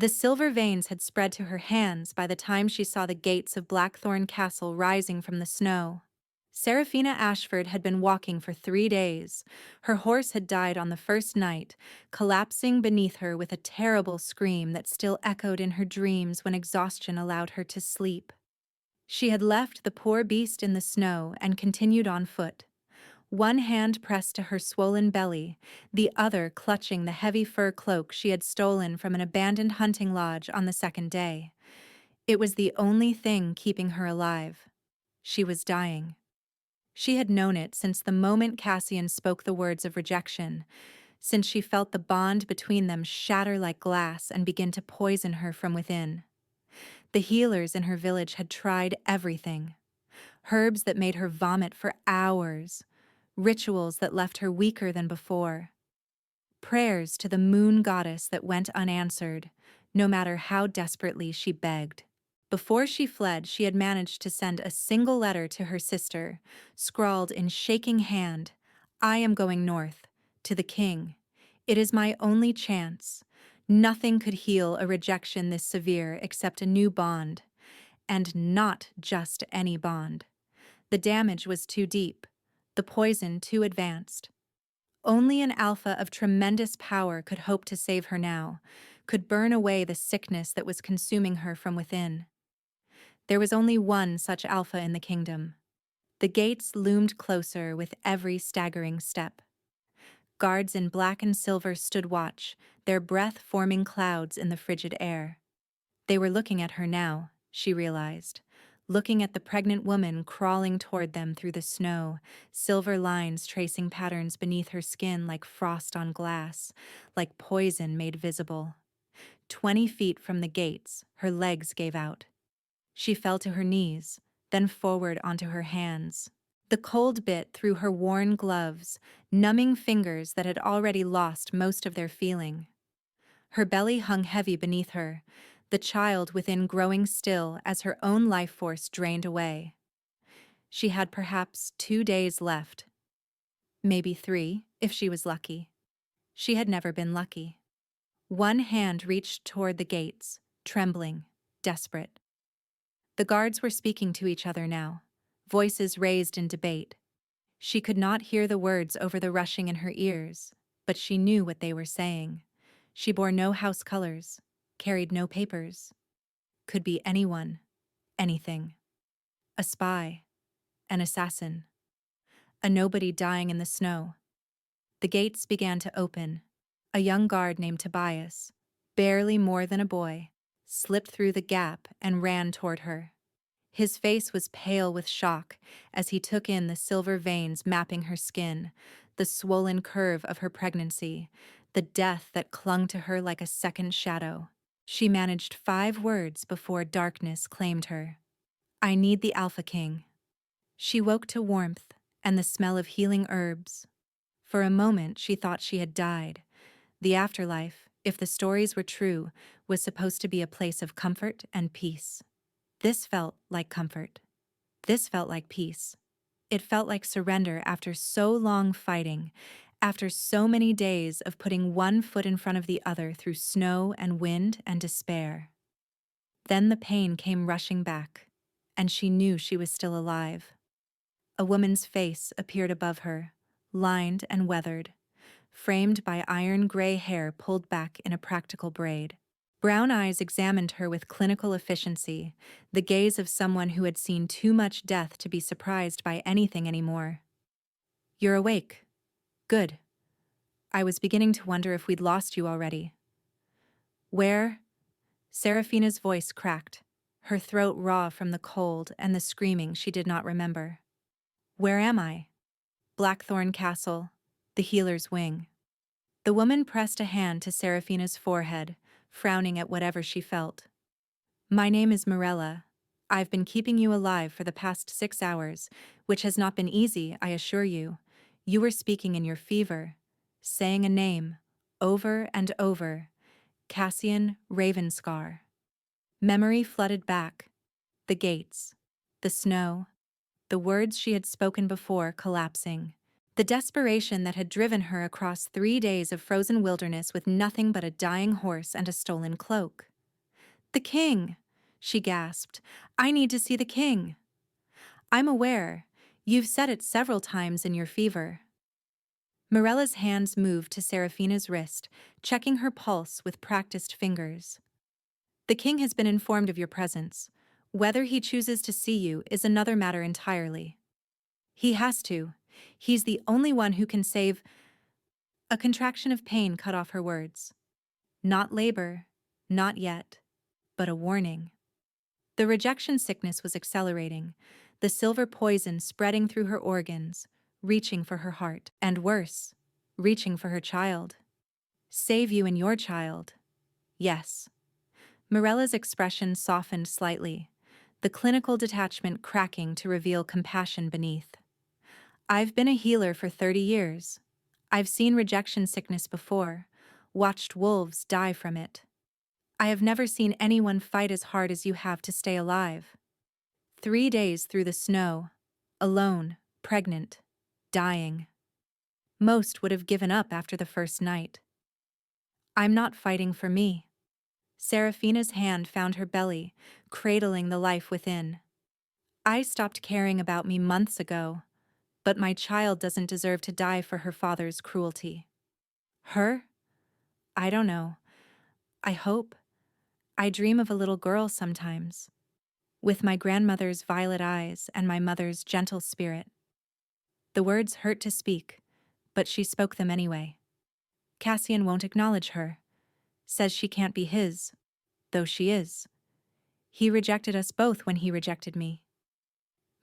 The silver veins had spread to her hands by the time she saw the gates of Blackthornne Castle rising from the snow. Seraphina Ashford had been walking for 3 days. Her horse had died on the first night, collapsing beneath her with a terrible scream that still echoed in her dreams when exhaustion allowed her to sleep. She had left the poor beast in the snow and continued on foot. One hand pressed to her swollen belly, the other clutching the heavy fur cloak she had stolen from an abandoned hunting lodge on the second day. It was the only thing keeping her alive. She was dying. She had known it since the moment Cassian spoke the words of rejection, since she felt the bond between them shatter like glass and begin to poison her from within. The healers in her village had tried everything. Herbs that made her vomit for hours, rituals that left her weaker than before, prayers to the moon goddess that went unanswered, no matter how desperately she begged. Before she fled, she had managed to send a single letter to her sister, scrawled in shaking hand, "I am going north, to the king. It is my only chance. Nothing could heal a rejection this severe except a new bond. And not just any bond. The damage was too deep, the poison too advanced. Only an alpha of tremendous power could hope to save her now, could burn away the sickness that was consuming her from within. There was only one such alpha in the kingdom. The gates loomed closer with every staggering step. Guards in black and silver stood watch, their breath forming clouds in the frigid air. They were looking at her now, she realized, looking at the pregnant woman crawling toward them through the snow, silver lines tracing patterns beneath her skin like frost on glass, like poison made visible. 20 feet from the gates, her legs gave out. She fell to her knees, then forward onto her hands. The cold bit through her worn gloves, numbing fingers that had already lost most of their feeling. Her belly hung heavy beneath her, the child within growing still as her own life force drained away. She had perhaps 2 days left. Maybe 3, if she was lucky. She had never been lucky. One hand reached toward the gates, trembling, desperate. The guards were speaking to each other now, voices raised in debate. She could not hear the words over the rushing in her ears, but she knew what they were saying. She bore no house colors, carried no papers. Could be anyone, anything. A spy, an assassin, a nobody dying in the snow. The gates began to open. A young guard named Tobias, barely more than a boy, slipped through the gap and ran toward her. His face was pale with shock as he took in the silver veins mapping her skin, the swollen curve of her pregnancy, the death that clung to her like a second shadow. She managed 5 words before darkness claimed her. "I need the Alpha King." She woke to warmth and the smell of healing herbs. For a moment she thought she had died. The afterlife, if the stories were true, was supposed to be a place of comfort and peace. This felt like comfort. This felt like peace. It felt like surrender after so long fighting, after so many days of putting one foot in front of the other through snow and wind and despair. Then the pain came rushing back, and she knew she was still alive. A woman's face appeared above her, lined and weathered, framed by iron-gray hair pulled back in a practical braid. Brown eyes examined her with clinical efficiency, the gaze of someone who had seen too much death to be surprised by anything anymore. "You're awake. Good. I was beginning to wonder if we'd lost you already." "Where?" Seraphina's voice cracked, her throat raw from the cold and the screaming she did not remember. "Where am I?" "Blackthornne Castle, the healer's wing." The woman pressed a hand to Seraphina's forehead, frowning at whatever she felt. "My name is Morella. I've been keeping you alive for the past 6 hours, which has not been easy, I assure you. You were speaking in your fever, saying a name, over and over, Cassian Ravenscar." Memory flooded back. The gates, the snow, the words she had spoken before collapsing. The desperation that had driven her across 3 days of frozen wilderness with nothing but a dying horse and a stolen cloak. "The king!" she gasped. "I need to see the king." "I'm aware. You've said it several times in your fever." Morella's hands moved to Serafina's wrist, checking her pulse with practiced fingers. "The king has been informed of your presence. Whether he chooses to see you is another matter entirely. He has to. He's the only one who can save—" A contraction of pain cut off her words. Not labor, not yet, but a warning. The rejection sickness was accelerating, the silver poison spreading through her organs, reaching for her heart, and worse, reaching for her child. Save you and your child. Yes. Morella's expression softened slightly, the clinical detachment cracking to reveal compassion beneath. "I've been a healer for 30 years. I've seen rejection sickness before, watched wolves die from it. I have never seen anyone fight as hard as you have to stay alive. 3 days through the snow, alone, pregnant, dying. Most would have given up after the first night. I'm not fighting for me." Serafina's hand found her belly, cradling the life within. "I stopped caring about me months ago, but my child doesn't deserve to die for her father's cruelty." "Her? I don't know. I hope. I dream of a little girl sometimes, with my grandmother's violet eyes and my mother's gentle spirit." The words hurt to speak, but she spoke them anyway. "Cassian won't acknowledge her. Says she can't be his, though she is. He rejected us both when he rejected me."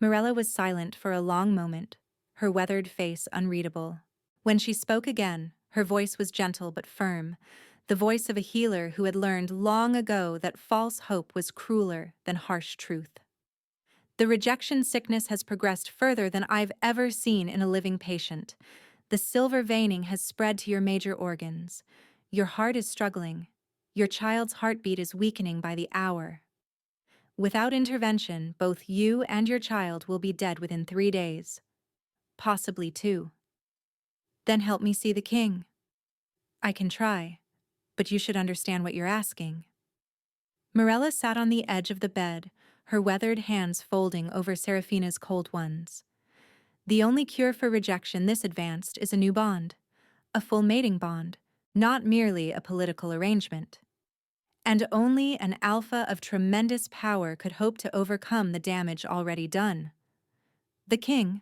Morella was silent for a long moment, her weathered face unreadable. When she spoke again, her voice was gentle but firm, the voice of a healer who had learned long ago that false hope was crueler than harsh truth. "The rejection sickness has progressed further than I've ever seen in a living patient. The silver veining has spread to your major organs. Your heart is struggling. Your child's heartbeat is weakening by the hour. Without intervention, both you and your child will be dead within 3 days. Possibly 2. Then help me see the king." "I can try, but you should understand what you're asking." Morella sat on the edge of the bed, her weathered hands folding over Serafina's cold ones. "The only cure for rejection this advanced is a new bond. A full mating bond, not merely a political arrangement. And only an alpha of tremendous power could hope to overcome the damage already done." "The king?"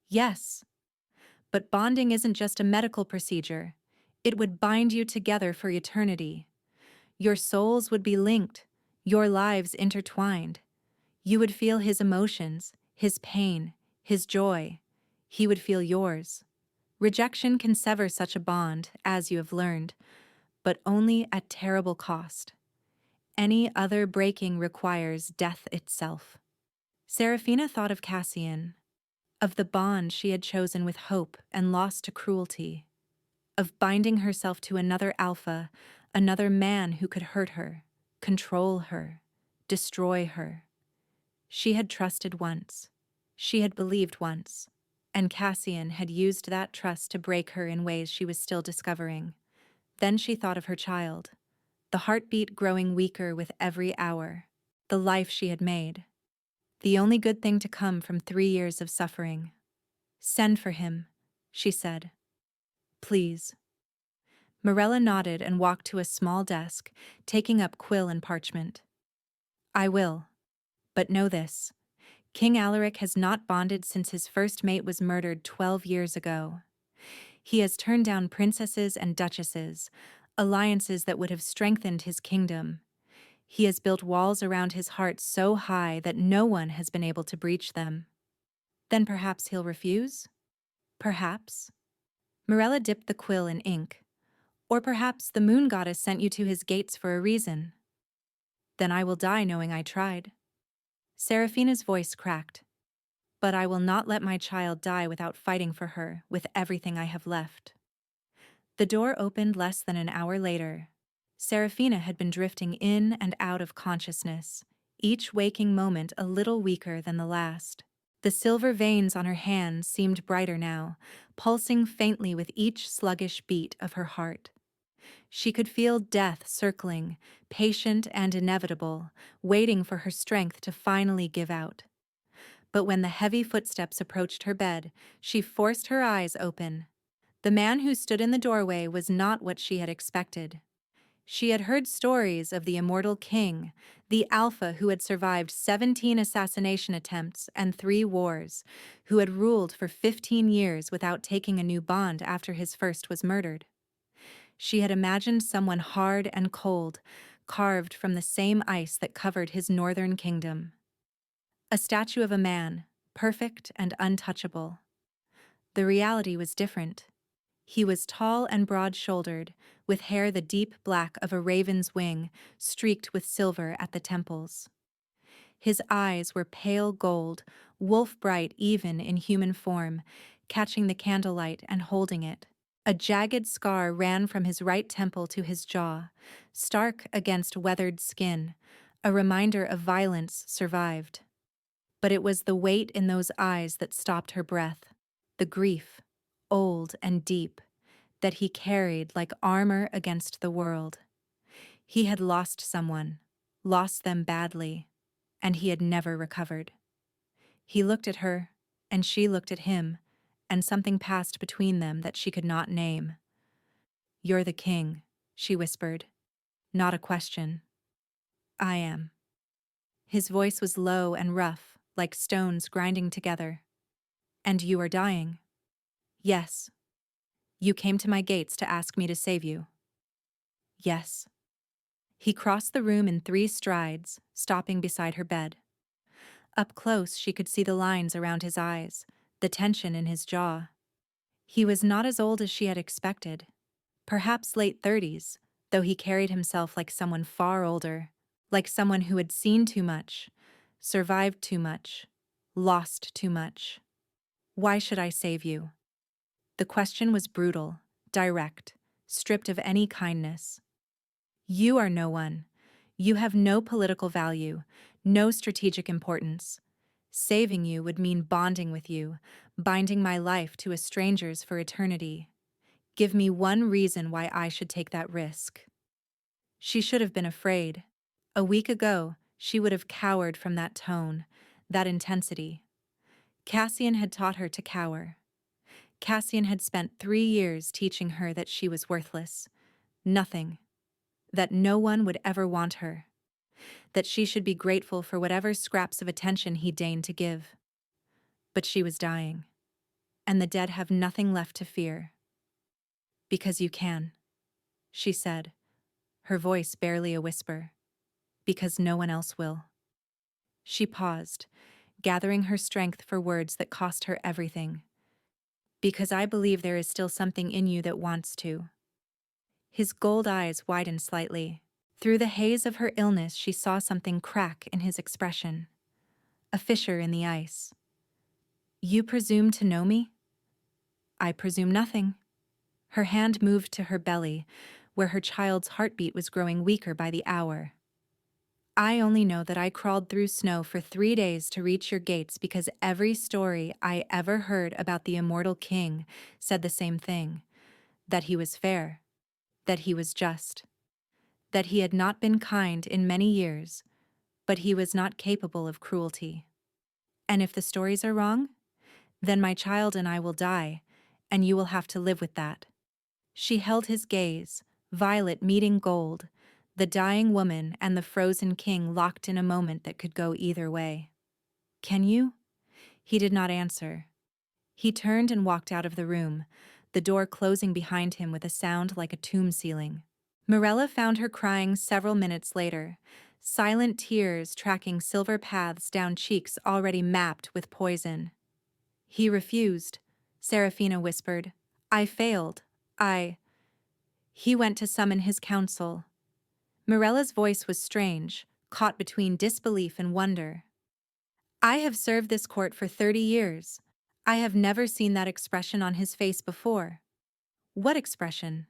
"Yes. But bonding isn't just a medical procedure. It would bind you together for eternity. Your souls would be linked, your lives intertwined. You would feel his emotions, his pain, his joy. He would feel yours. Rejection can sever such a bond, as you have learned, but only at terrible cost. Any other breaking requires death itself." Serafina thought of Cassian, of the bond she had chosen with hope and lost to cruelty, of binding herself to another alpha, another man who could hurt her, control her, destroy her. She had trusted once. She had believed once. And Cassian had used that trust to break her in ways she was still discovering. Then she thought of her child, the heartbeat growing weaker with every hour, the life she had made. The only good thing to come from 3 years of suffering. "Send for him," she said. "Please." Morella nodded and walked to a small desk, taking up quill and parchment. "I will. But know this. King Alaric has not bonded since his first mate was murdered 12 years ago. He has turned down princesses and duchesses, alliances that would have strengthened his kingdom. He has built walls around his heart so high that no one has been able to breach them." "Then perhaps he'll refuse?" "Perhaps." Morella dipped the quill in ink. "Or perhaps the moon goddess sent you to his gates for a reason." "Then I will die knowing I tried." Serafina's voice cracked. "But I will not let my child die without fighting for her with everything I have left." The door opened less than an hour later. Serafina had been drifting in and out of consciousness, each waking moment a little weaker than the last. The silver veins on her hands seemed brighter now, pulsing faintly with each sluggish beat of her heart. She could feel death circling, patient and inevitable, waiting for her strength to finally give out. But when the heavy footsteps approached her bed, she forced her eyes open. The man who stood in the doorway was not what she had expected. She had heard stories of the immortal king, the alpha who had survived 17 assassination attempts and 3 wars, who had ruled for 15 years without taking a new bond after his first was murdered. She had imagined someone hard and cold, carved from the same ice that covered his northern kingdom. A statue of a man, perfect and untouchable. The reality was different. He was tall and broad-shouldered, with hair the deep black of a raven's wing, streaked with silver at the temples. His eyes were pale gold, wolf-bright even in human form, catching the candlelight and holding it. A jagged scar ran from his right temple to his jaw, stark against weathered skin, a reminder of violence survived. But it was the weight in those eyes that stopped her breath, the grief, old and deep, that he carried like armor against the world. He had lost someone, lost them badly, and he had never recovered. He looked at her, and she looked at him, and something passed between them that she could not name. "You're the king," she whispered. "Not a question." "I am." His voice was low and rough, like stones grinding together. "And you are dying." "Yes." "You came to my gates to ask me to save you." "Yes." He crossed the room in 3 strides, stopping beside her bed. Up close, she could see the lines around his eyes, the tension in his jaw. He was not as old as she had expected. Perhaps late 30s, though he carried himself like someone far older, like someone who had seen too much, survived too much, lost too much. "Why should I save you?" The question was brutal, direct, stripped of any kindness. "You are no one. You have no political value, no strategic importance. Saving you would mean bonding with you, binding my life to a stranger's for eternity. Give me one reason why I should take that risk." She should have been afraid. A week ago, she would have cowered from that tone, that intensity. Cassian had taught her to cower. Cassian had spent 3 years teaching her that she was worthless, nothing, that no one would ever want her, that she should be grateful for whatever scraps of attention he deigned to give. But she was dying, and the dead have nothing left to fear. "Because you can," she said, her voice barely a whisper. "Because no one else will." She paused, gathering her strength for words that cost her everything. "Because I believe there is still something in you that wants to." His gold eyes widened slightly. Through the haze of her illness, she saw something crack in his expression. A fissure in the ice. "You presume to know me?" "I presume nothing." Her hand moved to her belly, where her child's heartbeat was growing weaker by the hour. "I only know that I crawled through snow for 3 days to reach your gates because every story I ever heard about the immortal king said the same thing, that he was fair, that he was just, that he had not been kind in many years, but he was not capable of cruelty. And if the stories are wrong, then my child and I will die, and you will have to live with that." She held his gaze, violet meeting gold, the dying woman and the frozen king locked in a moment that could go either way. "Can you?" He did not answer. He turned and walked out of the room, the door closing behind him with a sound like a tomb ceiling. Morella found her crying several minutes later, silent tears tracking silver paths down cheeks already mapped with poison. "He refused," Serafina whispered. "I failed. He went to summon his council." Morella's voice was strange, caught between disbelief and wonder. "I have served this court for 30 years. I have never seen that expression on his face before." "What expression?"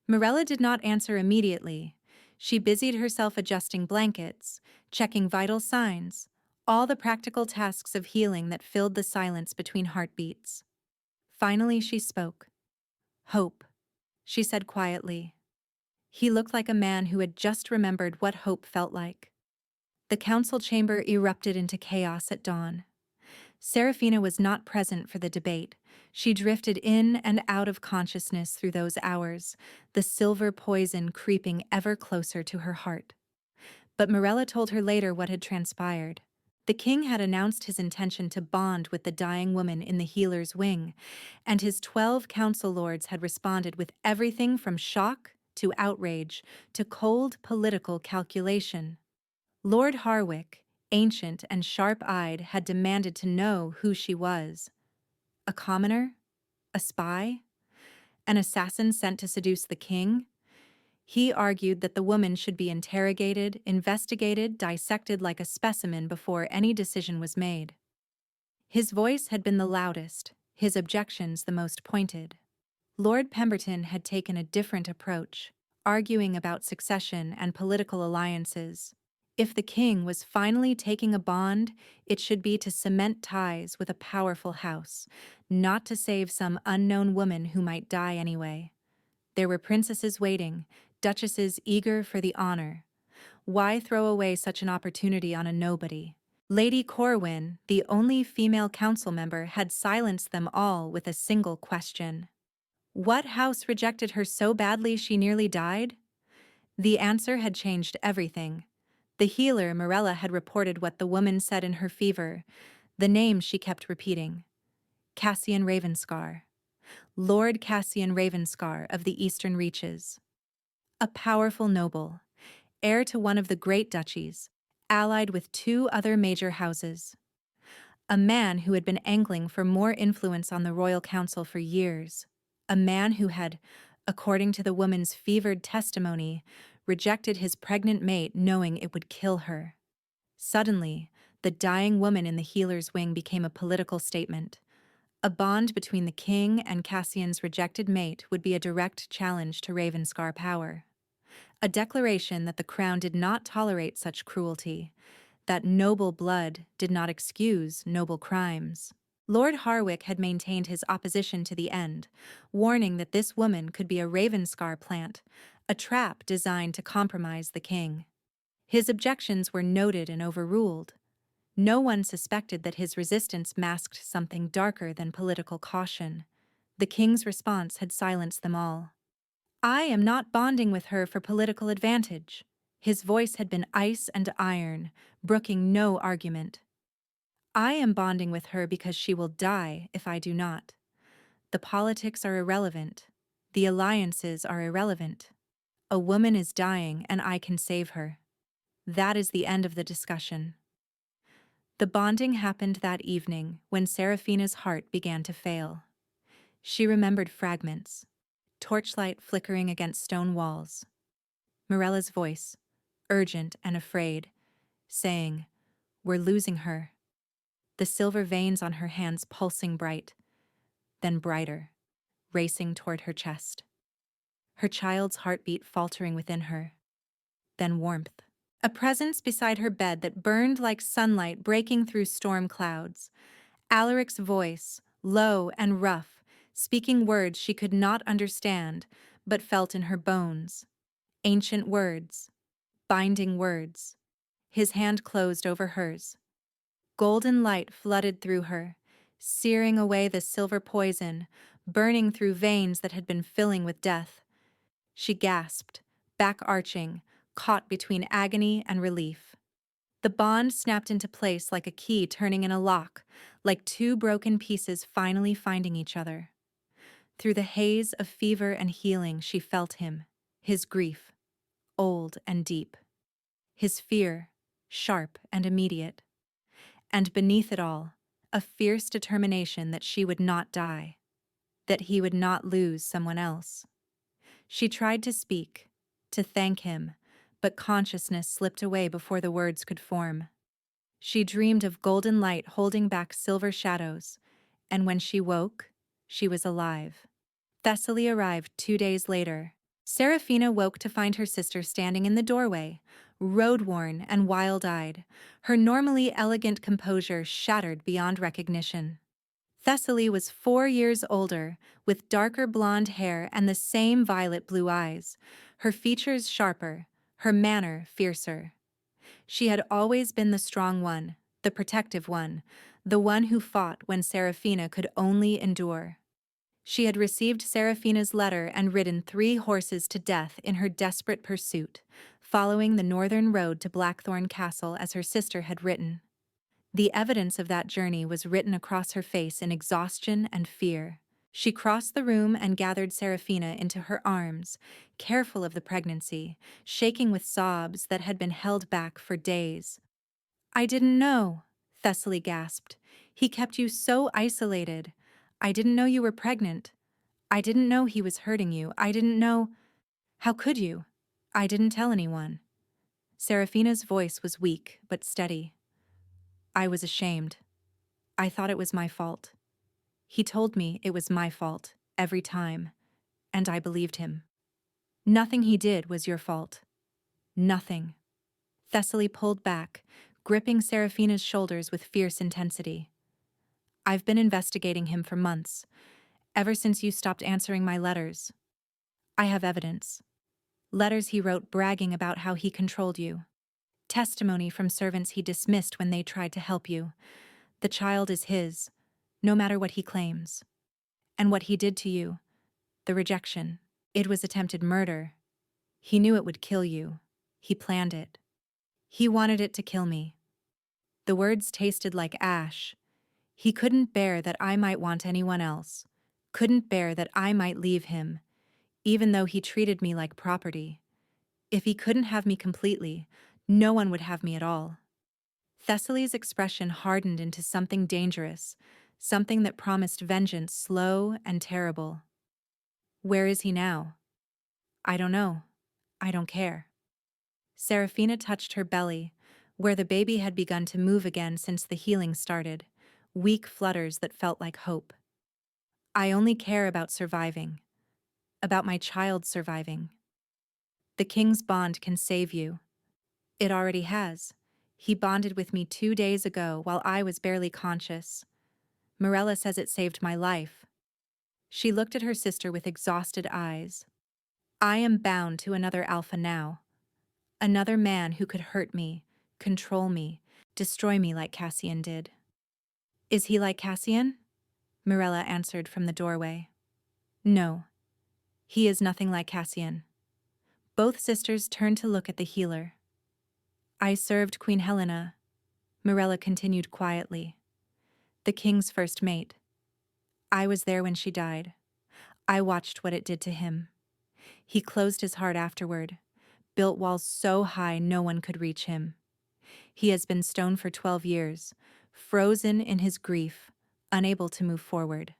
Morella did not answer immediately. She busied herself adjusting blankets, checking vital signs, all the practical tasks of healing that filled the silence between heartbeats. Finally she spoke. "Hope," she said quietly. He looked like a man who had just remembered what hope felt like. The council chamber erupted into chaos at dawn. Serafina was not present for the debate. She drifted in and out of consciousness through those hours, the silver poison creeping ever closer to her heart. But Morella told her later what had transpired. The king had announced his intention to bond with the dying woman in the healer's wing, and his 12 council lords had responded with everything from shock to outrage to cold political calculation. Lord Harwick, ancient and sharp-eyed, had demanded to know who she was. A commoner? A spy? An assassin sent to seduce the king? He argued that the woman should be interrogated, investigated, dissected like a specimen before any decision was made. His voice had been the loudest, his objections the most pointed. Lord Pemberton had taken a different approach, arguing about succession and political alliances. If the king was finally taking a bond, it should be to cement ties with a powerful house, not to save some unknown woman who might die anyway. There were princesses waiting, duchesses eager for the honor. Why throw away such an opportunity on a nobody? Lady Corwin, the only female council member, had silenced them all with a single question. What house rejected her so badly she nearly died? The answer had changed everything. The healer, Morella, had reported what the woman said in her fever, the name she kept repeating. Cassian Ravenscar. Lord Cassian Ravenscar of the Eastern Reaches. A powerful noble, heir to one of the great duchies, allied with 2 other major houses. A man who had been angling for more influence on the royal council for years. A man who had, according to the woman's fevered testimony, rejected his pregnant mate knowing it would kill her. Suddenly, the dying woman in the healer's wing became a political statement. A bond between the king and Cassian's rejected mate would be a direct challenge to Ravenscar power. A declaration that the crown did not tolerate such cruelty, that noble blood did not excuse noble crimes. Lord Harwick had maintained his opposition to the end, warning that this woman could be a Ravenscar plant, a trap designed to compromise the king. His objections were noted and overruled. No one suspected that his resistance masked something darker than political caution. The king's response had silenced them all. I am not bonding with her for political advantage. His voice had been ice and iron, brooking no argument. I am bonding with her because she will die if I do not. The politics are irrelevant. The alliances are irrelevant. A woman is dying and I can save her. That is the end of the discussion. The bonding happened that evening when Serafina's heart began to fail. She remembered fragments, torchlight flickering against stone walls. Morella's voice, urgent and afraid, saying, "We're losing her." The silver veins on her hands pulsing bright, then brighter, racing toward her chest. Her child's heartbeat faltering within her, then warmth. A presence beside her bed that burned like sunlight breaking through storm clouds. Alaric's voice, low and rough, speaking words she could not understand, but felt in her bones. Ancient words, binding words. His hand closed over hers. Golden light flooded through her, searing away the silver poison, burning through veins that had been filling with death. She gasped, back arching, caught between agony and relief. The bond snapped into place like a key turning in a lock, like 2 broken pieces finally finding each other. Through the haze of fever and healing, she felt him, his grief, old and deep. His fear, sharp and immediate. And beneath it all, a fierce determination that she would not die, that he would not lose someone else. She tried to speak, to thank him, but consciousness slipped away before the words could form. She dreamed of golden light holding back silver shadows, and when she woke, she was alive. Thessaly arrived 2 days later. Serafina woke to find her sister standing in the doorway, road-worn and wild-eyed, her normally elegant composure shattered beyond recognition. Thessaly was 4 years older, with darker blonde hair and the same violet blue eyes. her features sharper, her manner fiercer. She had always been the strong one, the protective one, the one who fought when Serafina could only endure. She had received Serafina's letter and ridden 3 horses to death in her desperate pursuit, following the northern road to Blackthornne Castle as her sister had written. The evidence of that journey was written across her face in exhaustion and fear. She crossed the room and gathered Serafina into her arms, careful of the pregnancy, shaking with sobs that had been held back for days. "I didn't know," Thessaly gasped. "He kept you so isolated. I didn't know you were pregnant. I didn't know he was hurting you. I didn't know—" "How could you?" "I didn't tell anyone." Serafina's voice was weak but steady. "I was ashamed. I thought it was my fault. He told me it was my fault, every time, and I believed him. Nothing he did was your fault. Nothing." Thessaly pulled back, gripping Serafina's shoulders with fierce intensity. "I've been investigating him for months, ever since you stopped answering my letters. I have evidence. Letters he wrote bragging about how he controlled you. Testimony from servants he dismissed when they tried to help you. The child is his, no matter what he claims. And what he did to you, the rejection, it was attempted murder. He knew it would kill you. He planned it. He wanted it to kill me." The words tasted like ash. "He couldn't bear that I might want anyone else. Couldn't bear that I might leave him, even though he treated me like property. If he couldn't have me completely, no one would have me at all." Thessaly's expression hardened into something dangerous, something that promised vengeance slow and terrible. "Where is he now?" "I don't know. I don't care." Serafina touched her belly, where the baby had begun to move again since the healing started, weak flutters that felt like hope. "I only care about surviving. About my child surviving. The king's bond can save you. It already has. He bonded with me 2 days ago while I was barely conscious. Morella says it saved my life." She looked at her sister with exhausted eyes. "I am bound to another alpha now. Another man who could hurt me, control me, destroy me like Cassian did." "Is he like Cassian?" Morella answered from the doorway. "No. He is nothing like Cassian." Both sisters turned to look at the healer. "I served Queen Helena," Morella continued quietly, "the king's first mate. I was there when she died. I watched what it did to him. He closed his heart afterward, built walls so high no one could reach him. He has been stoned for 12 years, frozen in his grief, unable to move forward."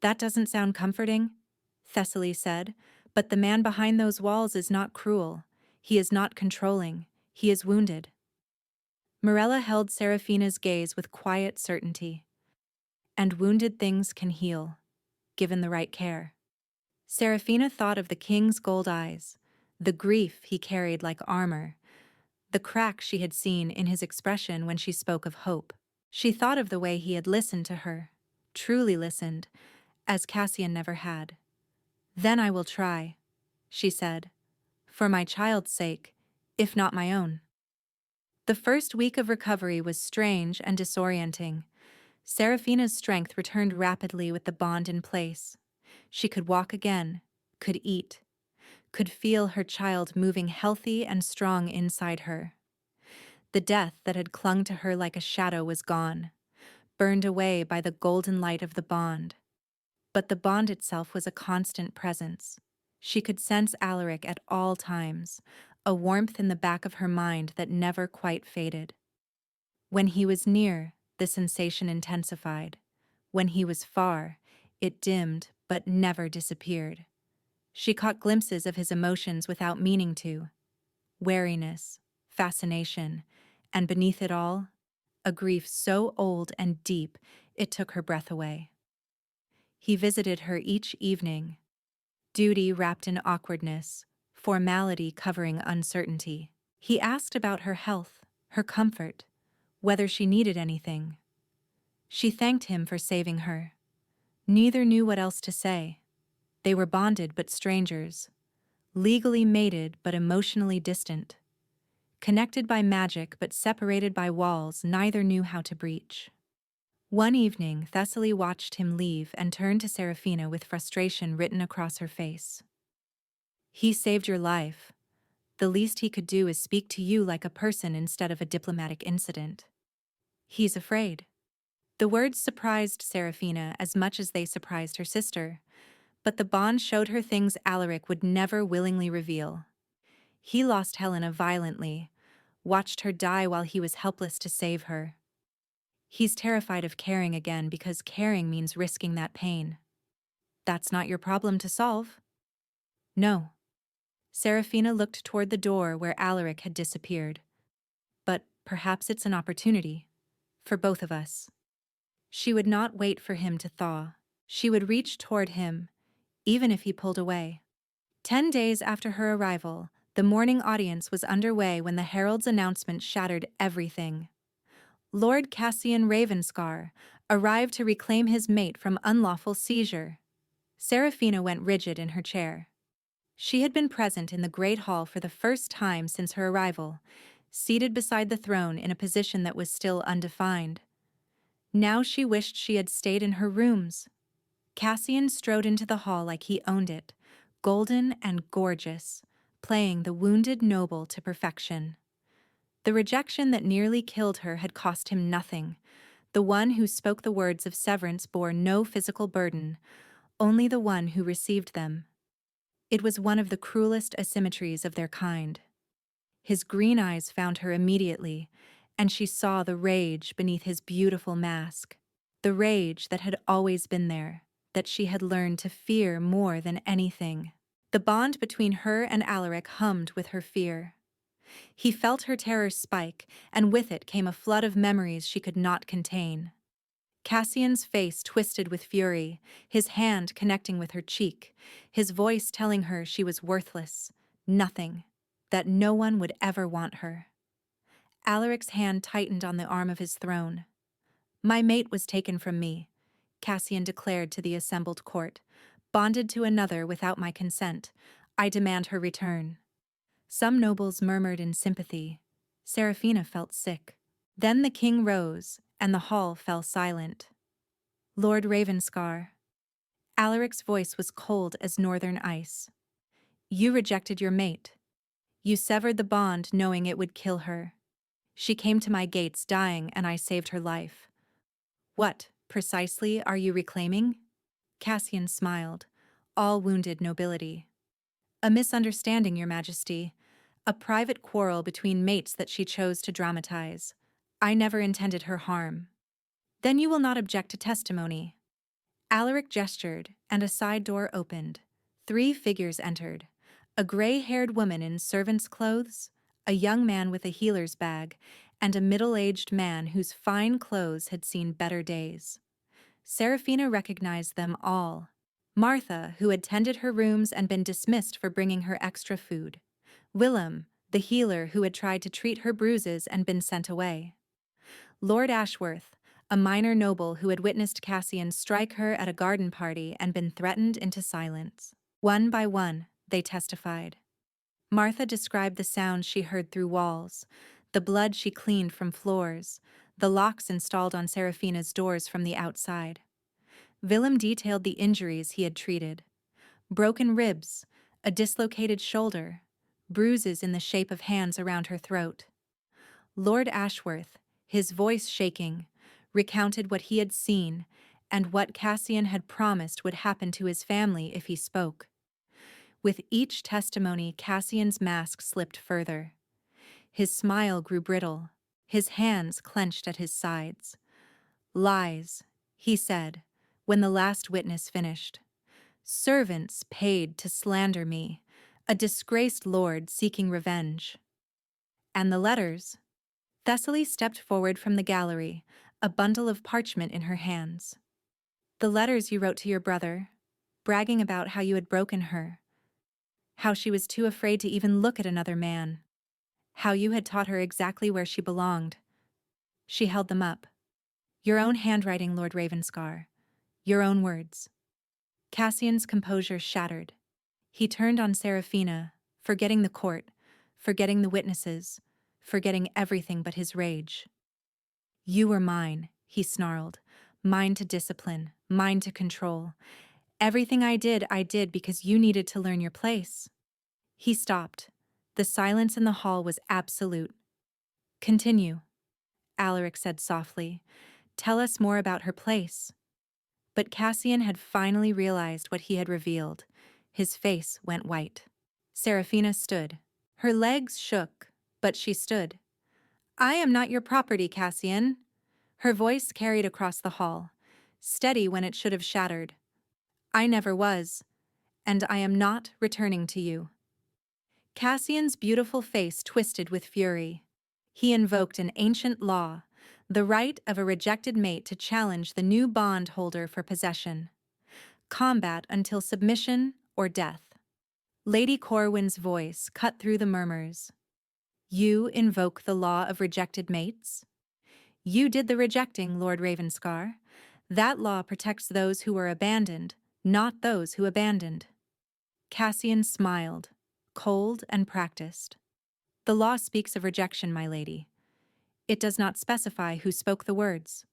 "That doesn't sound comforting," Thessaly said, "but the man behind those walls is not cruel. He is not controlling. He is wounded." Morella held Serafina's gaze with quiet certainty. "And wounded things can heal, given the right care." Serafina thought of the king's gold eyes, the grief he carried like armor, the crack she had seen in his expression when she spoke of hope. She thought of the way he had listened to her, truly listened, as Cassian never had. "Then I will try," she said, "for my child's sake, if not my own." The first week of recovery was strange and disorienting. Serafina's strength returned rapidly with the bond in place. She could walk again, could eat, could feel her child moving healthy and strong inside her. The death that had clung to her like a shadow was gone, burned away by the golden light of the bond. But the bond itself was a constant presence. She could sense Alaric at all times, a warmth in the back of her mind that never quite faded. When he was near, the sensation intensified. When he was far, it dimmed but never disappeared. She caught glimpses of his emotions without meaning to. Wariness, fascination, and beneath it all, a grief so old and deep it took her breath away. He visited her each evening, duty wrapped in awkwardness, formality covering uncertainty. He asked about her health, her comfort, whether she needed anything. She thanked him for saving her. Neither knew what else to say. They were bonded but strangers, legally mated but emotionally distant. Connected by magic but separated by walls neither knew how to breach. One evening, Thessaly watched him leave and turned to Seraphina with frustration written across her face. He saved your life. The least he could do is speak to you like a person instead of a diplomatic incident. He's afraid. The words surprised Seraphina as much as they surprised her sister, but the bond showed her things Alaric would never willingly reveal. He lost Helena violently, watched her die while he was helpless to save her. He's terrified of caring again because caring means risking that pain. That's not your problem to solve. No. Seraphina looked toward the door where Alaric had disappeared. But perhaps it's an opportunity. For both of us. She would not wait for him to thaw. She would reach toward him, even if he pulled away. 10 days after her arrival, the morning audience was underway when the herald's announcement shattered everything. Lord Cassian Ravenscar arrived to reclaim his mate from unlawful seizure. Seraphina went rigid in her chair. She had been present in the Great Hall for the first time since her arrival, seated beside the throne in a position that was still undefined. Now she wished she had stayed in her rooms. Cassian strode into the hall like he owned it, golden and gorgeous, playing the wounded noble to perfection. The rejection that nearly killed her had cost him nothing. The one who spoke the words of severance bore no physical burden, only the one who received them. It was one of the cruelest asymmetries of their kind. His green eyes found her immediately, and she saw the rage beneath his beautiful mask. The rage that had always been there, that she had learned to fear more than anything. The bond between her and Alaric hummed with her fear. He felt her terror spike, and with it came a flood of memories she could not contain. Cassian's face twisted with fury, his hand connecting with her cheek, his voice telling her she was worthless, nothing, that no one would ever want her. Alaric's hand tightened on the arm of his throne. My mate was taken from me, Cassian declared to the assembled court, bonded to another without my consent. I demand her return. Some nobles murmured in sympathy. Seraphina felt sick. Then the king rose, and the hall fell silent. Lord Ravenscar. Alaric's voice was cold as northern ice. You rejected your mate. You severed the bond knowing it would kill her. She came to my gates dying, and I saved her life. What, precisely, are you reclaiming? Cassian smiled, all wounded nobility. A misunderstanding, Your Majesty. A private quarrel between mates that she chose to dramatize. I never intended her harm. Then you will not object to testimony. Alaric gestured, and a side door opened. 3 figures entered. A gray-haired woman in servant's clothes, a young man with a healer's bag, and a middle-aged man whose fine clothes had seen better days. Seraphina recognized them all. Martha, who had tended her rooms and been dismissed for bringing her extra food. Willem, the healer who had tried to treat her bruises and been sent away. Lord Ashworth, a minor noble who had witnessed Cassian strike her at a garden party and been threatened into silence. One by one, they testified. Martha described the sounds she heard through walls, the blood she cleaned from floors, the locks installed on Seraphina's doors from the outside. Willem detailed the injuries he had treated. Broken ribs, a dislocated shoulder, bruises in the shape of hands around her throat. Lord Ashworth, his voice shaking, recounted what he had seen and what Cassian had promised would happen to his family if he spoke. With each testimony, Cassian's mask slipped further. His smile grew brittle, his hands clenched at his sides. Lies, he said, when the last witness finished. Servants paid to slander me, a disgraced lord seeking revenge. And the letters? Thessaly stepped forward from the gallery, a bundle of parchment in her hands. The letters you wrote to your brother, bragging about how you had broken her, how she was too afraid to even look at another man, how you had taught her exactly where she belonged. She held them up. Your own handwriting, Lord Ravenscar. Your own words. Cassian's composure shattered. He turned on Seraphina, forgetting the court, forgetting the witnesses, forgetting everything but his rage. "You were mine," he snarled. "Mine to discipline, mine to control. Everything I did because you needed to learn your place." He stopped. The silence in the hall was absolute. "Continue," Alaric said softly. "Tell us more about her place." But Cassian had finally realized what he had revealed. His face went white. Seraphina stood. Her legs shook, but she stood. "I am not your property, Cassian." Her voice carried across the hall, steady when it should have shattered. "I never was, and I am not returning to you." Cassian's beautiful face twisted with fury. He invoked an ancient law, the right of a rejected mate to challenge the new bond holder for possession. Combat until submission or death. Lady Corwin's voice cut through the murmurs. "You invoke the law of rejected mates? You did the rejecting, Lord Ravenscar. That law protects those who were abandoned, not those who abandoned." Cassian smiled, cold and practiced. "The law speaks of rejection, my lady. It does not specify who spoke the words.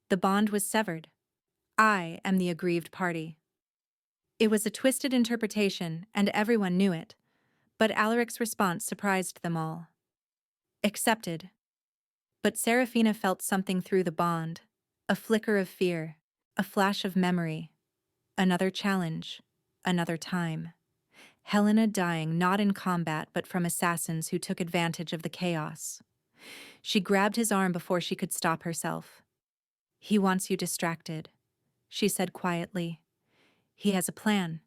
The bond was severed. I am the aggrieved party." It was a twisted interpretation, and everyone knew it, but Alaric's response surprised them all. "Accepted." But Seraphina felt something through the bond, a flicker of fear, a flash of memory. Another challenge, another time. Helena dying not in combat but from assassins who took advantage of the chaos. She grabbed his arm before she could stop herself. "He wants you distracted," she said quietly. "He has a plan.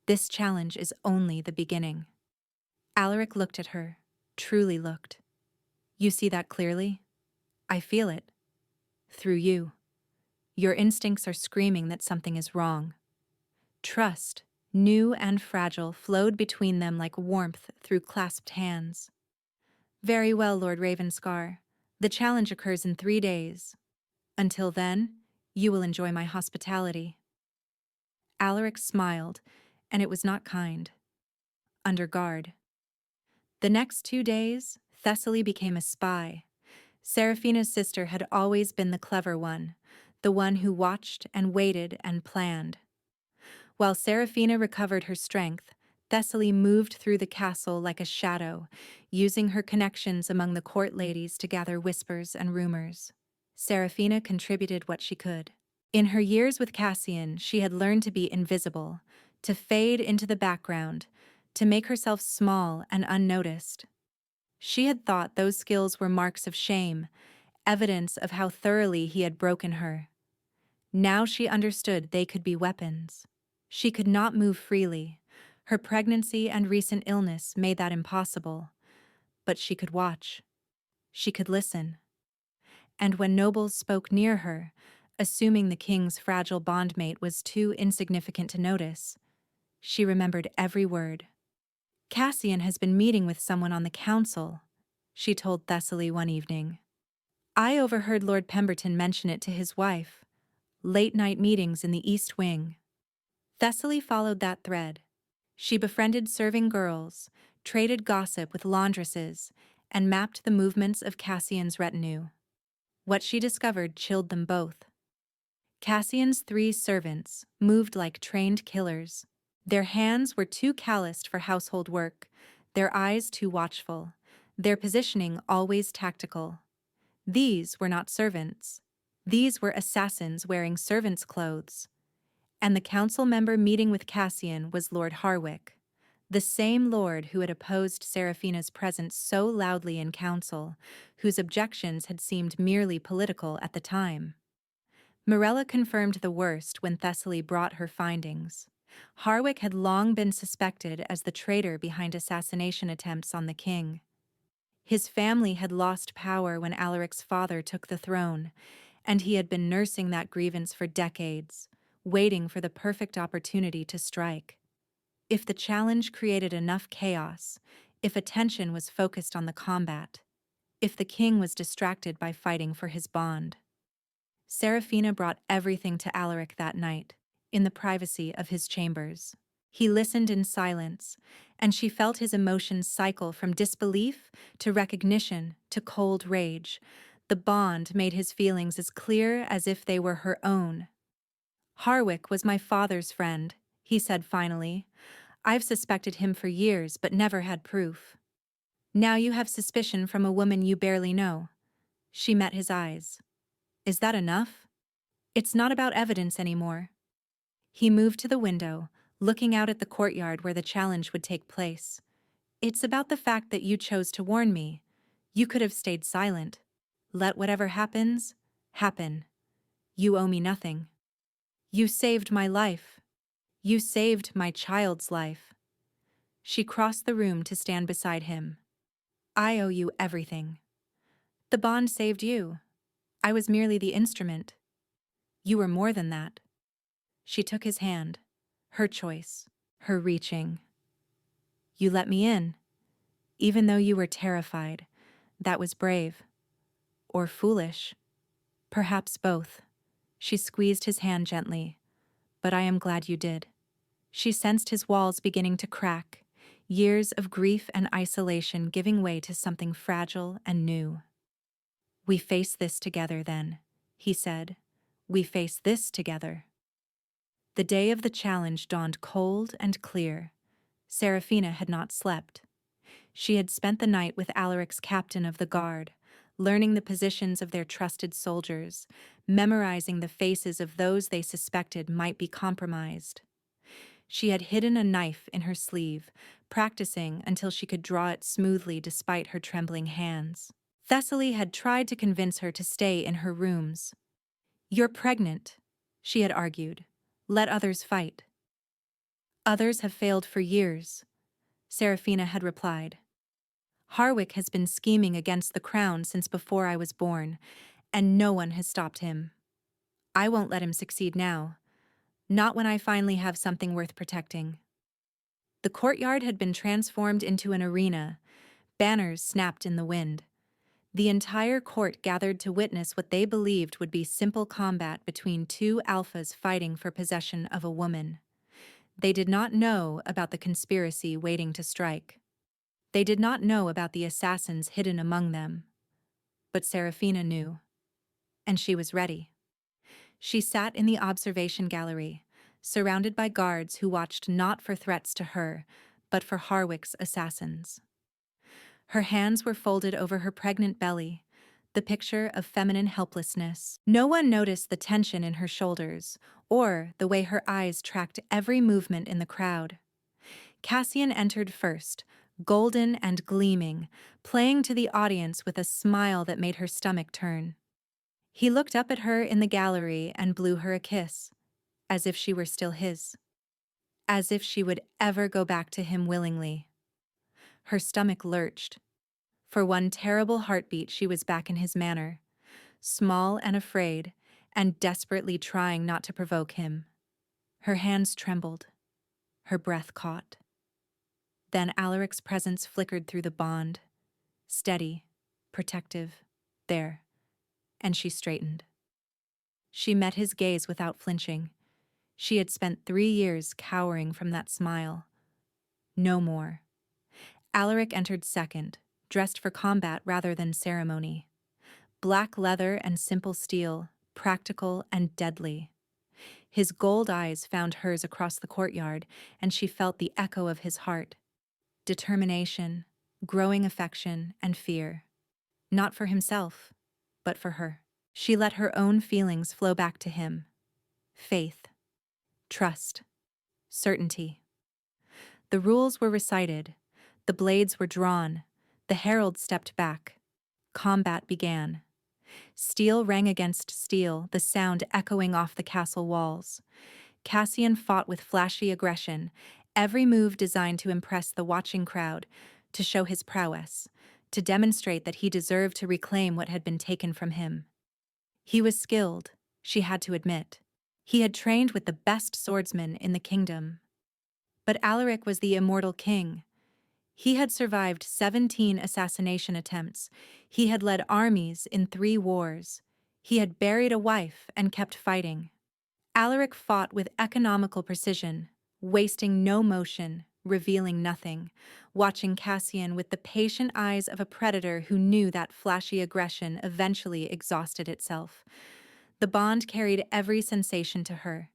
This challenge is only the beginning." Alaric looked at her, truly looked. "You see that clearly? I feel it. Through you. Your instincts are screaming that something is wrong." Trust, new and fragile, flowed between them like warmth through clasped hands. "Very well, Lord Ravenscar. The challenge occurs in 3 days. Until then, you will enjoy my hospitality." Alaric smiled, and it was not kind. Under guard. The next 2 days, Thessaly became a spy. Seraphina's sister had always been the clever one, the one who watched and waited and planned. While Seraphina recovered her strength, Thessaly moved through the castle like a shadow, using her connections among the court ladies to gather whispers and rumors. Seraphina contributed what she could. In her years with Cassian, she had learned to be invisible, to fade into the background, to make herself small and unnoticed. She had thought those skills were marks of shame, evidence of how thoroughly he had broken her. Now she understood they could be weapons. She could not move freely. Her pregnancy and recent illness made that impossible. But she could watch. She could listen. And when nobles spoke near her, assuming the king's fragile bondmate was too insignificant to notice, she remembered every word. "Cassian has been meeting with someone on the council," she told Thessaly one evening. "I overheard Lord Pemberton mention it to his wife. Late-night meetings in the East Wing." Thessaly followed that thread. She befriended serving girls, traded gossip with laundresses, and mapped the movements of Cassian's retinue. What she discovered chilled them both. Cassian's 3 servants moved like trained killers. Their hands were too calloused for household work, their eyes too watchful, their positioning always tactical. These were not servants. These were assassins wearing servants' clothes. And the council member meeting with Cassian was Lord Harwick, the same lord who had opposed Seraphina's presence so loudly in council, whose objections had seemed merely political at the time. Morella confirmed the worst when Thessaly brought her findings. Harwick had long been suspected as the traitor behind assassination attempts on the king. His family had lost power when Alaric's father took the throne, and he had been nursing that grievance for decades, waiting for the perfect opportunity to strike. If the challenge created enough chaos, if attention was focused on the combat, if the king was distracted by fighting for his bond. Seraphina brought everything to Alaric that night, in the privacy of his chambers. He listened in silence, and she felt his emotions cycle from disbelief to recognition to cold rage. The bond made his feelings as clear as if they were her own. "Harwick was my father's friend," he said finally. "I've suspected him for years but never had proof." "Now you have suspicion from a woman you barely know." She met his eyes. "Is that enough?" "It's not about evidence anymore." He moved to the window, looking out at the courtyard where the challenge would take place. "It's about the fact that you chose to warn me. You could have stayed silent. Let whatever happens, happen. You owe me nothing. You saved my life. You saved my child's life." She crossed the room to stand beside him. "I owe you everything. The bond saved you. I was merely the instrument. You were more than that." She took his hand. Her choice. Her reaching. "You let me in, even though you were terrified. That was brave. Or foolish. Perhaps both." She squeezed his hand gently. "But I am glad you did." She sensed his walls beginning to crack, years of grief and isolation giving way to something fragile and new. "We face this together then," he said. "We face this together." The day of the challenge dawned cold and clear. Serafina had not slept. She had spent the night with Alaric's captain of the guard, learning the positions of their trusted soldiers, memorizing the faces of those they suspected might be compromised. She had hidden a knife in her sleeve, practicing until she could draw it smoothly despite her trembling hands. Thessaly had tried to convince her to stay in her rooms. "You're pregnant," she had argued. "Let others fight." "Others have failed for years," Serafina had replied. "Harwick has been scheming against the crown since before I was born, and no one has stopped him. I won't let him succeed now. Not when I finally have something worth protecting." The courtyard had been transformed into an arena. Banners snapped in the wind. The entire court gathered to witness what they believed would be simple combat between two alphas fighting for possession of a woman. They did not know about the conspiracy waiting to strike. They did not know about the assassins hidden among them. But Serafina knew, and she was ready. She sat in the observation gallery, surrounded by guards who watched not for threats to her, but for Harwick's assassins. Her hands were folded over her pregnant belly, the picture of feminine helplessness. No one noticed the tension in her shoulders, or the way her eyes tracked every movement in the crowd. Cassian entered first, golden and gleaming, playing to the audience with a smile that made her stomach turn. He looked up at her in the gallery and blew her a kiss, as if she were still his. As if she would ever go back to him willingly. Her stomach lurched. For one terrible heartbeat, she was back in his manor, small and afraid, and desperately trying not to provoke him. Her hands trembled. Her breath caught. Then Alaric's presence flickered through the bond, steady, protective, there, and she straightened. She met his gaze without flinching. She had spent 3 years cowering from that smile. No more. Alaric entered second, dressed for combat rather than ceremony. Black leather and simple steel, practical and deadly. His gold eyes found hers across the courtyard, and she felt the echo of his heart. Determination, growing affection, and fear. Not for himself, but for her. She let her own feelings flow back to him. Faith. Trust. Certainty. The rules were recited. The blades were drawn. The herald stepped back. Combat began. Steel rang against steel, the sound echoing off the castle walls. Cassian fought with flashy aggression, every move designed to impress the watching crowd, to show his prowess, to demonstrate that he deserved to reclaim what had been taken from him. He was skilled, she had to admit. He had trained with the best swordsmen in the kingdom. But Alaric was the immortal king. He had survived 17 assassination attempts. He had led armies in 3 wars. He had buried a wife and kept fighting. Alaric fought with economical precision, wasting no motion, revealing nothing, watching Cassian with the patient eyes of a predator who knew that flashy aggression eventually exhausted itself. The bond carried every sensation to her,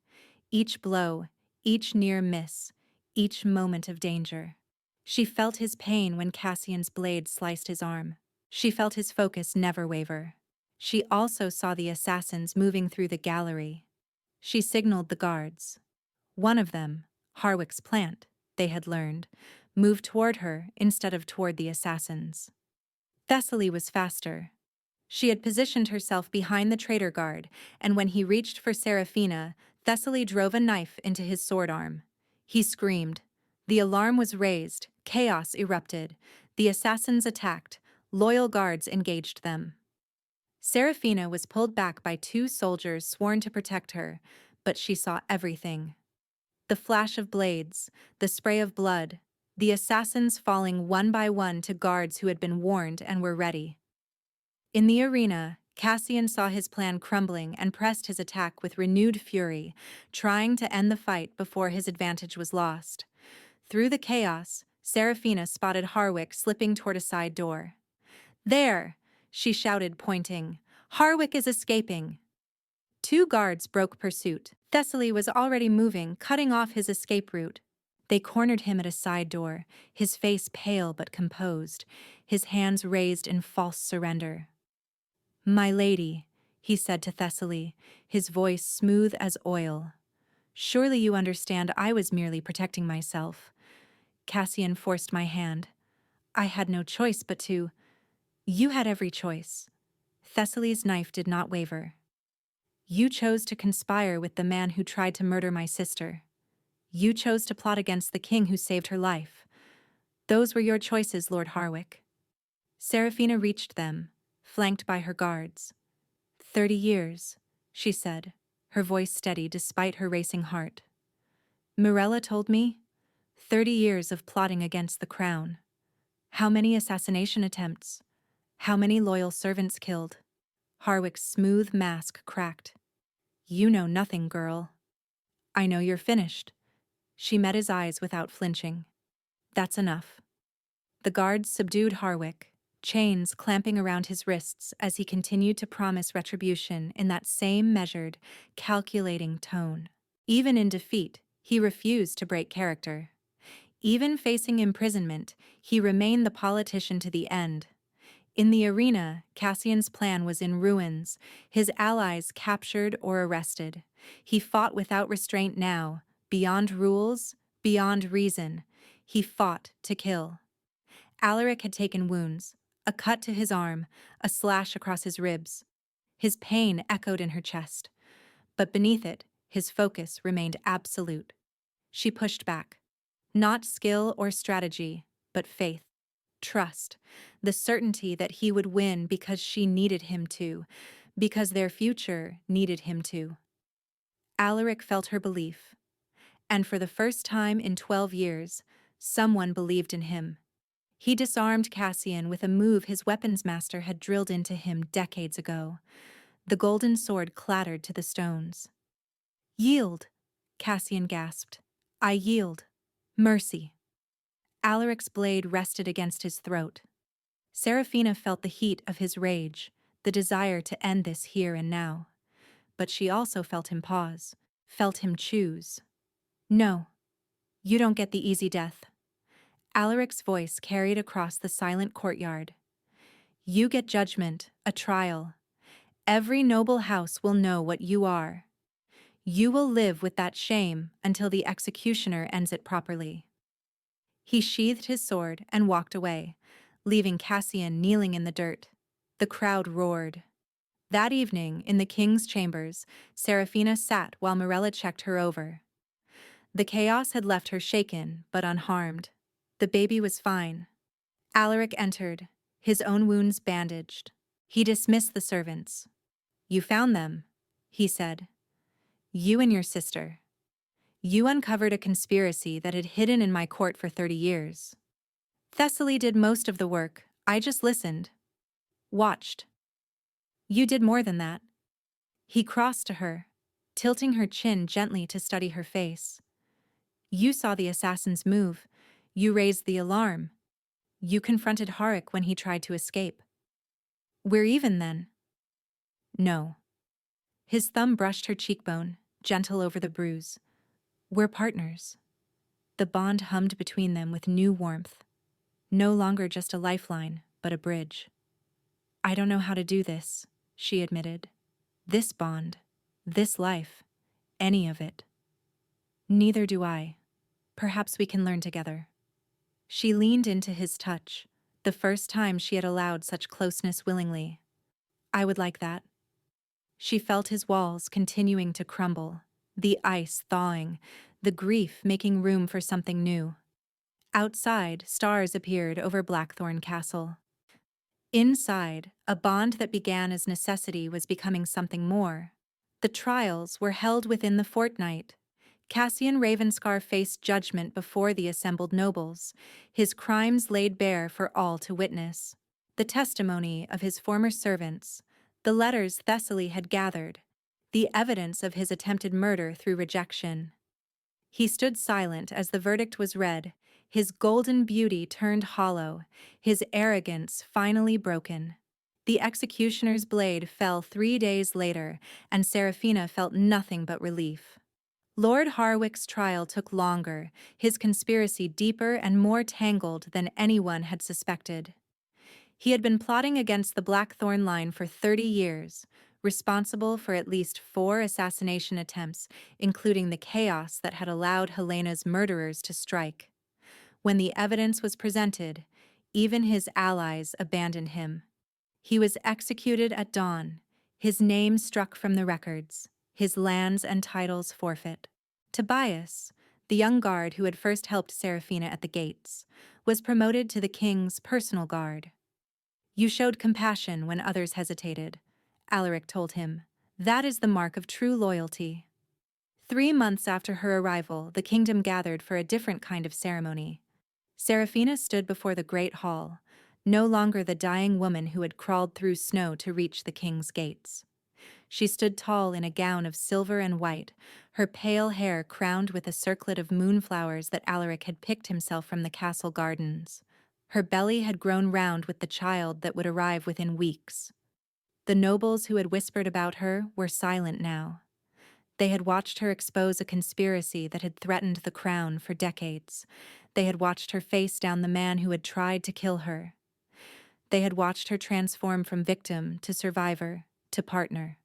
each blow, each near miss, each moment of danger. She felt his pain when Cassian's blade sliced his arm. She felt his focus never waver. She also saw the assassins moving through the gallery. She signaled the guards. One of them, Harwick's plant, they had learned, moved toward her instead of toward the assassins. Thessaly was faster. She had positioned herself behind the traitor guard, and when he reached for Seraphina, Thessaly drove a knife into his sword arm. He screamed. The alarm was raised, chaos erupted. The assassins attacked, loyal guards engaged them. Seraphina was pulled back by two soldiers sworn to protect her, but she saw everything. The flash of blades, the spray of blood, the assassins falling one by one to guards who had been warned and were ready. In the arena, Cassian saw his plan crumbling and pressed his attack with renewed fury, trying to end the fight before his advantage was lost. Through the chaos, Seraphina spotted Harwick slipping toward a side door. "There!" she shouted, pointing. "Harwick is escaping!" Two guards broke pursuit. Thessaly was already moving, cutting off his escape route. They cornered him at a side door, his face pale but composed, his hands raised in false surrender. "My lady," he said to Thessaly, his voice smooth as oil. "Surely you understand I was merely protecting myself." Cassian forced my hand. "I had no choice but to—" "You had every choice." Thessaly's knife did not waver. "You chose to conspire with the man who tried to murder my sister. You chose to plot against the king who saved her life. Those were your choices, Lord Harwick." Seraphina reached them, flanked by her guards. 30 years, she said, her voice steady despite her racing heart. "Mirella told me, 30 years of plotting against the crown. How many assassination attempts? How many loyal servants killed?" Harwick's smooth mask cracked. "You know nothing, girl." "I know you're finished." She met his eyes without flinching. "That's enough." The guards subdued Harwick, chains clamping around his wrists as he continued to promise retribution in that same measured, calculating tone. Even in defeat, he refused to break character. Even facing imprisonment, he remained the politician to the end. In the arena, Cassian's plan was in ruins, his allies captured or arrested. He fought without restraint now, beyond rules, beyond reason. He fought to kill. Alaric had taken wounds, a cut to his arm, a slash across his ribs. His pain echoed in her chest. But beneath it, his focus remained absolute. She pushed back. Not skill or strategy, but faith. Trust, the certainty that he would win because she needed him to, because their future needed him to. Alaric felt her belief. And for the first time in 12 years, someone believed in him. He disarmed Cassian with a move his weapons master had drilled into him decades ago. The golden sword clattered to the stones. "Yield," Cassian gasped. "I yield. Mercy." Alaric's blade rested against his throat. Seraphina felt the heat of his rage, the desire to end this here and now. But she also felt him pause, felt him choose. "No, you don't get the easy death." Alaric's voice carried across the silent courtyard. "You get judgment, a trial. Every noble house will know what you are. You will live with that shame until the executioner ends it properly." He sheathed his sword and walked away, leaving Cassian kneeling in the dirt. The crowd roared. That evening, in the king's chambers, Seraphina sat while Mirella checked her over. The chaos had left her shaken but unharmed. The baby was fine. Alaric entered, his own wounds bandaged. He dismissed the servants. "You found them," he said. "You and your sister. You uncovered a conspiracy that had hidden in my court for 30 years. Thessaly did most of the work. I just listened. Watched. You did more than that." He crossed to her, tilting her chin gently to study her face. You saw the assassins move. You raised the alarm. You confronted Harik when he tried to escape. We're even then. No. His thumb brushed her cheekbone, gentle over the bruise. We're partners. The bond hummed between them with new warmth. No longer just a lifeline, but a bridge. I don't know how to do this, she admitted. This bond, this life, any of it. Neither do I. Perhaps we can learn together. She leaned into his touch, the first time she had allowed such closeness willingly. I would like that. She felt his walls continuing to crumble, the ice thawing, the grief making room for something new. Outside, stars appeared over Blackthornne Castle. Inside, a bond that began as necessity was becoming something more. The trials were held within the fortnight. Cassian Ravenscar faced judgment before the assembled nobles, his crimes laid bare for all to witness. The testimony of his former servants, the letters Thessaly had gathered, the evidence of his attempted murder through rejection. He stood silent as the verdict was read, his golden beauty turned hollow, his arrogance finally broken. The executioner's blade fell 3 days later, and Seraphina felt nothing but relief. Lord Harwick's trial took longer, his conspiracy deeper and more tangled than anyone had suspected. He had been plotting against the Blackthornne line for 30 years, responsible for at least 4 assassination attempts, including the chaos that had allowed Helena's murderers to strike. When the evidence was presented, even his allies abandoned him. He was executed at dawn, his name struck from the records, his lands and titles forfeit. Tobias, the young guard who had first helped Seraphina at the gates, was promoted to the king's personal guard. You showed compassion when others hesitated, Alaric told him. That is the mark of true loyalty. 3 months after her arrival, the kingdom gathered for a different kind of ceremony. Seraphina stood before the great hall, no longer the dying woman who had crawled through snow to reach the king's gates. She stood tall in a gown of silver and white, her pale hair crowned with a circlet of moonflowers that Alaric had picked himself from the castle gardens. Her belly had grown round with the child that would arrive within weeks. The nobles who had whispered about her were silent now. They had watched her expose a conspiracy that had threatened the crown for decades. They had watched her face down the man who had tried to kill her. They had watched her transform from victim to survivor to partner.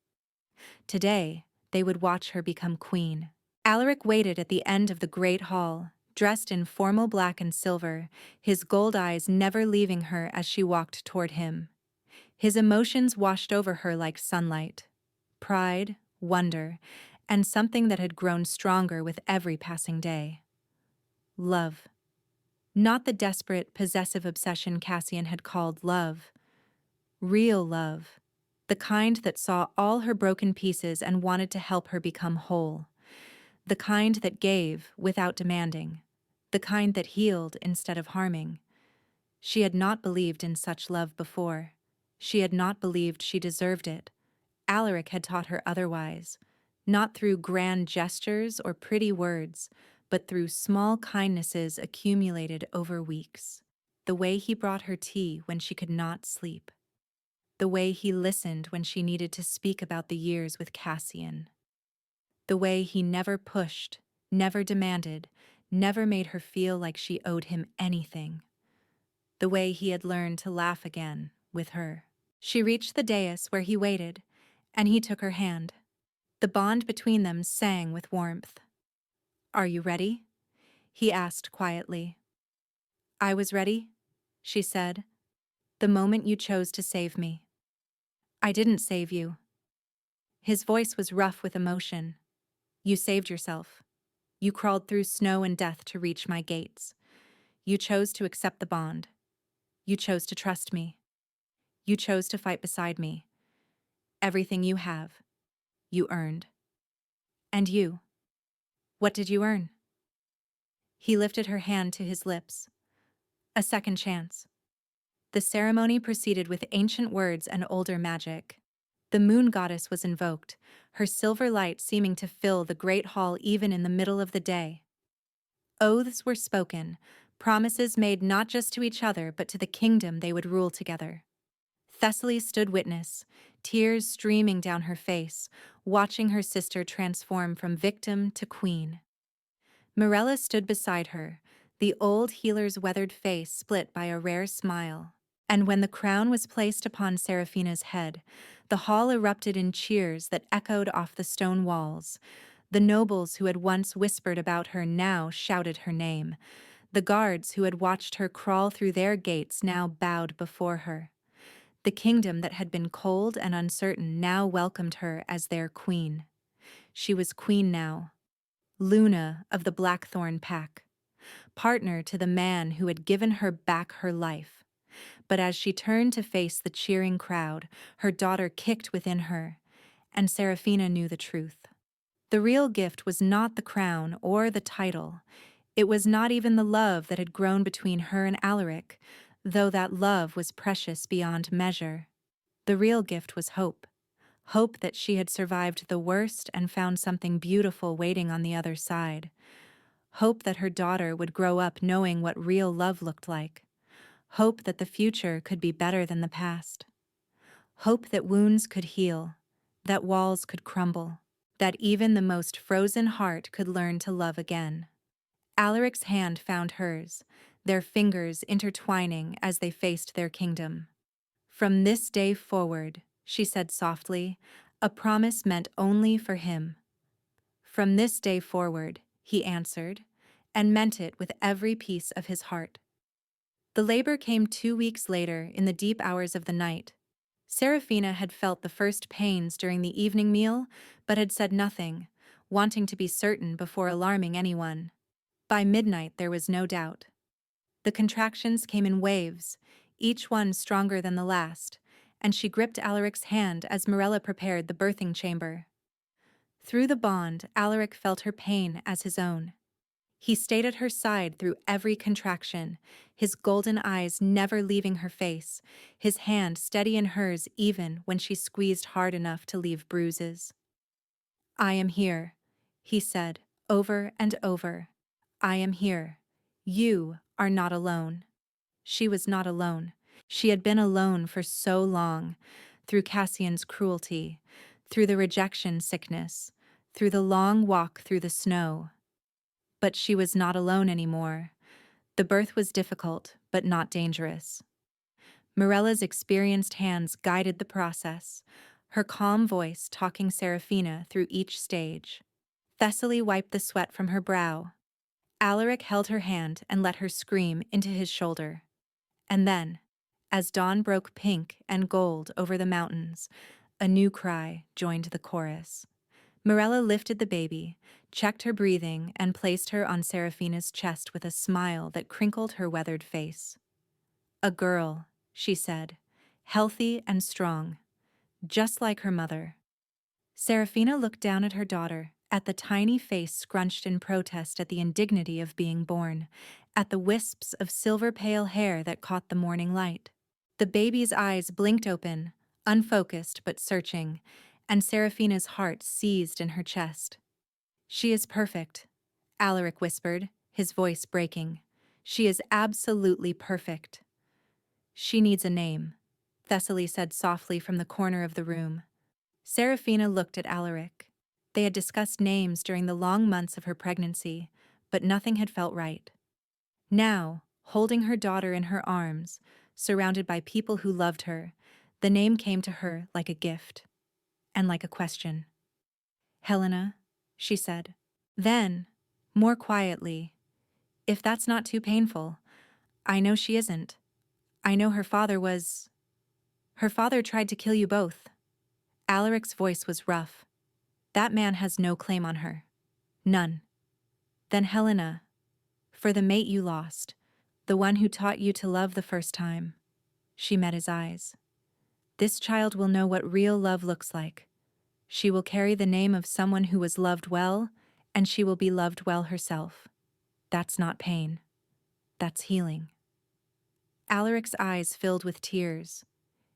Today, they would watch her become queen. Alaric waited at the end of the great hall, dressed in formal black and silver, his gold eyes never leaving her as she walked toward him. His emotions washed over her like sunlight. Pride, wonder, and something that had grown stronger with every passing day. Love. Not the desperate, possessive obsession Cassian had called love. Real love. The kind that saw all her broken pieces and wanted to help her become whole. The kind that gave without demanding. The kind that healed instead of harming. She had not believed in such love before. She had not believed she deserved it. Alaric had taught her otherwise. Not through grand gestures or pretty words, but through small kindnesses accumulated over weeks. The way he brought her tea when she could not sleep. The way he listened when she needed to speak about the years with Cassian. The way he never pushed, never demanded, never made her feel like she owed him anything. The way he had learned to laugh again with her. She reached the dais where he waited, and he took her hand. The bond between them sang with warmth. "Are you ready?" he asked quietly. "I was ready," she said, "the moment you chose to save me." "I didn't save you." His voice was rough with emotion. "You saved yourself. You crawled through snow and death to reach my gates. You chose to accept the bond. You chose to trust me. You chose to fight beside me. Everything you have, you earned. And you, what did you earn?" He lifted her hand to his lips. A second chance. The ceremony proceeded with ancient words and older magic. The moon goddess was invoked, her silver light seeming to fill the great hall even in the middle of the day. Oaths were spoken, promises made not just to each other but to the kingdom they would rule together. Thessaly stood witness, tears streaming down her face, watching her sister transform from victim to queen. Mirella stood beside her, the old healer's weathered face split by a rare smile. And when the crown was placed upon Seraphina's head, the hall erupted in cheers that echoed off the stone walls. The nobles who had once whispered about her now shouted her name. The guards who had watched her crawl through their gates now bowed before her. The kingdom that had been cold and uncertain now welcomed her as their queen. She was queen now, Luna of the Blackthornne pack, partner to the man who had given her back her life. But as she turned to face the cheering crowd, her daughter kicked within her, and Seraphina knew the truth. The real gift was not the crown or the title. It was not even the love that had grown between her and Alaric, though that love was precious beyond measure. The real gift was hope. Hope that she had survived the worst and found something beautiful waiting on the other side. Hope that her daughter would grow up knowing what real love looked like. Hope that the future could be better than the past. Hope that wounds could heal, that walls could crumble, that even the most frozen heart could learn to love again. Alaric's hand found hers, their fingers intertwining as they faced their kingdom. "From this day forward," she said softly, a promise meant only for him. "From this day forward," he answered, and meant it with every piece of his heart. The labor came 2 weeks later in the deep hours of the night. Seraphina had felt the first pains during the evening meal, but had said nothing, wanting to be certain before alarming anyone. By midnight there was no doubt. The contractions came in waves, each one stronger than the last, and she gripped Alaric's hand as Mirella prepared the birthing chamber. Through the bond, Alaric felt her pain as his own. He stayed at her side through every contraction, his golden eyes never leaving her face, his hand steady in hers even when she squeezed hard enough to leave bruises. "I am here," he said, over and over. "I am here. You are not alone." She was not alone. She had been alone for so long, through Cassian's cruelty, through the rejection sickness, through the long walk through the snow. But she was not alone anymore. The birth was difficult, but not dangerous. Mirella's experienced hands guided the process, her calm voice talking Seraphina through each stage. Thessaly wiped the sweat from her brow. Alaric held her hand and let her scream into his shoulder. And then, as dawn broke pink and gold over the mountains, a new cry joined the chorus. Mirella lifted the baby, checked her breathing, and placed her on Seraphina's chest with a smile that crinkled her weathered face. "A girl," she said, "healthy and strong, just like her mother." Seraphina looked down at her daughter, at the tiny face scrunched in protest at the indignity of being born, at the wisps of silver-pale hair that caught the morning light. The baby's eyes blinked open, unfocused but searching, and Seraphina's heart seized in her chest. "She is perfect," Alaric whispered, his voice breaking. "She is absolutely perfect." "She needs a name," Thessaly said softly from the corner of the room. Seraphina looked at Alaric. They had discussed names during the long months of her pregnancy, but nothing had felt right. Now, holding her daughter in her arms, surrounded by people who loved her, the name came to her like a gift, and like a question. "Helena," she said. Then, more quietly, "If that's not too painful, I know she isn't. I know her father was... Her father tried to kill you both." Alaric's voice was rough. "That man has no claim on her. None." "Then Helena, for the mate you lost, the one who taught you to love the first time." She met his eyes. "This child will know what real love looks like. She will carry the name of someone who was loved well, and she will be loved well herself. That's not pain. That's healing." Alaric's eyes filled with tears.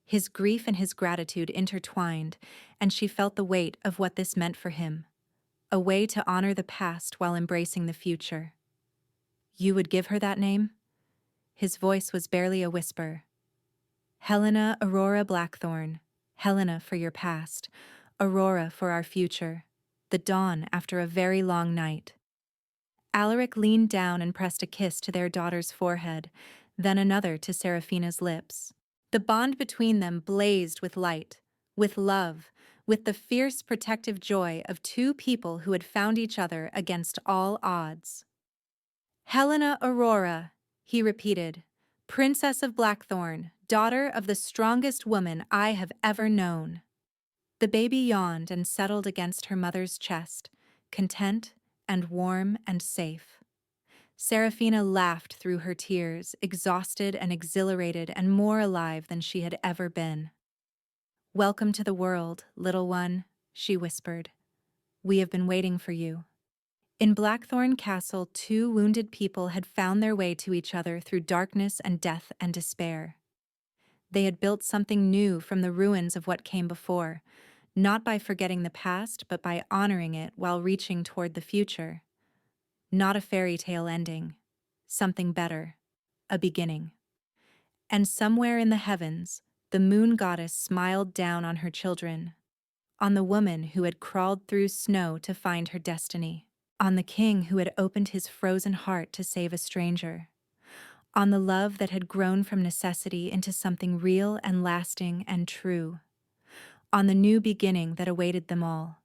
His grief and his gratitude intertwined, and she felt the weight of what this meant for him. A way to honor the past while embracing the future. You would give her that name? His voice was barely a whisper. Helena Aurora Blackthorne. Helena for your past. Aurora for our future. The dawn after a very long night. Alaric leaned down and pressed a kiss to their daughter's forehead, then another to Seraphina's lips. The bond between them blazed with light, with love, with the fierce protective joy of two people who had found each other against all odds. Helena Aurora, he repeated, Princess of Blackthorne, daughter of the strongest woman I have ever known. The baby yawned and settled against her mother's chest, content and warm and safe. Seraphina laughed through her tears, exhausted and exhilarated and more alive than she had ever been. Welcome to the world, little one, she whispered. We have been waiting for you. In Blackthornne Castle, two wounded people had found their way to each other through darkness and death and despair. They had built something new from the ruins of what came before, not by forgetting the past, but by honoring it while reaching toward the future. Not a fairy tale ending. Something better. A beginning. And somewhere in the heavens, the moon goddess smiled down on her children, on the woman who had crawled through snow to find her destiny, on the king who had opened his frozen heart to save a stranger, on the love that had grown from necessity into something real and lasting and true, on the new beginning that awaited them all.